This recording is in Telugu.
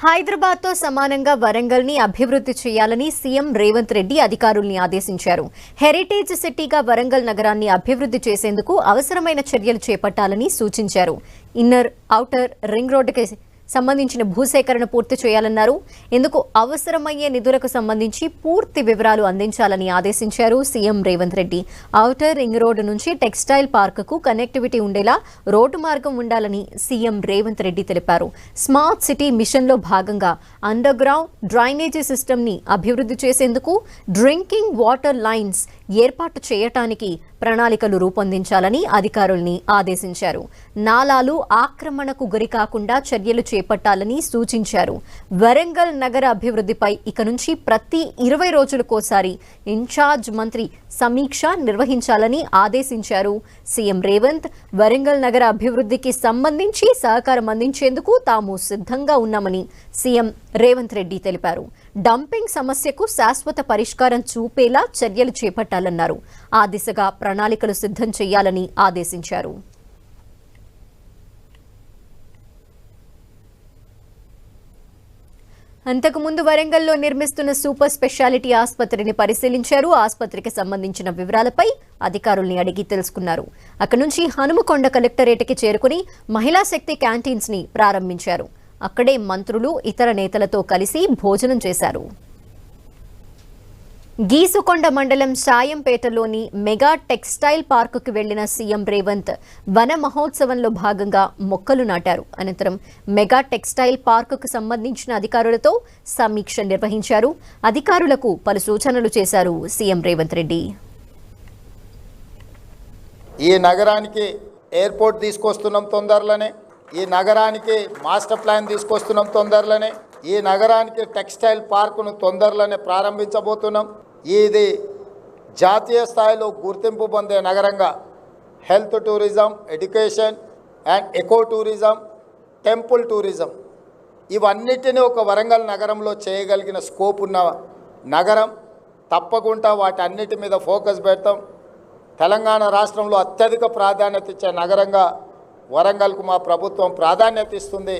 హైదరాబాద్తో సమానంగా వరంగల్ని అభివృద్ధి చేయాలని సీఎం రేవంత్ రెడ్డి అధికారుల్ని ఆదేశించారు. హెరిటేజ్ సిటీగా వరంగల్ నగరాన్ని అభివృద్ధి చేసేందుకు అవసరమైన చర్యలు చేపట్టాలని సూచించారు. ఇన్నర్, ఔటర్ రింగ్ రోడ్డుకి సంబంధించిన భూసేకరణ పూర్తి చేయాలన్నారు. ఇందుకు అవసరమయ్యే నిధులకు సంబంధించి పూర్తి వివరాలు అందించాలని ఆదేశించారు CM Revanth Reddy. Outer ring road నుంచి టెక్స్టైల్ పార్కుకు కనెక్టివిటీ ఉండేలా రోడ్డు మార్గం ఉండాలని సీఎం రేవంత్ రెడ్డి తెలిపారు. స్మార్ట్ సిటీ మిషన్లో భాగంగా అండర్ గ్రౌండ్ డ్రైనేజీ సిస్టమ్ని అభివృద్ధి చేసేందుకు డ్రింకింగ్ వాటర్ లైన్స్ ఏర్పాటు చేయటానికి ప్రణాళికలు రూపొందించాలని అధికారుల్ని ఆదేశించారు. నాలాలు ఆక్రమణకు గురికాకుండా చర్యలు చేపట్టాలని సూచించారు. వరంగల్ నగర అభివృద్ధిపై ఇక నుంచి ప్రతి 20 రోజులకోసారి ఇన్ఛార్జ్ మంత్రి సమీక్ష నిర్వహించాలని ఆదేశించారు సీఎం రేవంత్. వరంగల్ నగర అభివృద్ధికి సంబంధించి సహకారం అందించేందుకు తాము సిద్ధంగా ఉన్నామని సీఎం రేవంత్ రెడ్డి తెలిపారు. డంపింగ్ సమస్యకు శాశ్వత పరిష్కారం చూపేలా చర్యలు చేపట్టాలన్నారు. ఆ దిశగా ప్రణాళికలు సిద్ధం చేయాలని ఆదేశించారు. అంతకుముందు వరంగల్లో నిర్మిస్తున్న సూపర్ స్పెషాలిటీ ఆసుపత్రిని పరిశీలించారు. ఆసుపత్రికి సంబంధించిన వివరాలపై అధికారుల్ని అడిగి తెలుసుకున్నారు. అక్కడి నుంచి హనుమకొండ కలెక్టరేట్కి చేరుకుని మహిళా శక్తి క్యాంటీన్స్ ని ప్రారంభించారు. అక్కడే మంత్రులు, ఇతర నేతలతో కలిసి భోజనం చేశారు. గీసుకొండ మండలం సాయంపేటలోని మెగా టెక్స్టైల్ పార్కుకు వెళ్లిన సీఎం రేవంత్ వన మహోత్సవంలో భాగంగా మొక్కలు నాటారు. అనంతరం మెగా టెక్స్టైల్ పార్కుకు సంబంధించిన అధికారులతో సమీక్ష నిర్వహించారు. అధికారులకు పలు సూచనలు చేశారు సీఎం రేవంత్ రెడ్డి. ఈ నగరానికి ఎయిర్పోర్ట్ తీసుకొస్తున్నాం తొందరలోనే, ఈ నగరానికి మాస్టర్ ప్లాన్ తీసుకొస్తున్నాం తొందరలోనే, ఈ నగరానికి టెక్స్టైల్ పార్కును తొందరలోనే ప్రారంభించబోతున్నాం. ఇది జాతీయ స్థాయిలో గుర్తింపు పొందే నగరంగా health tourism, education and eco tourism, temple tourism ఇవన్నిటినీ ఒక వరంగల్ నగరంలో చేయగలిగిన స్కోప్ ఉన్న నగరం. తప్పకుండా వాటన్నిటి మీద ఫోకస్ పెడతాం. తెలంగాణ రాష్ట్రంలో అత్యధిక ప్రాధాన్యత ఇచ్చే నగరంగా వరంగల్కు మా ప్రభుత్వం ప్రాధాన్యత ఇస్తుంది.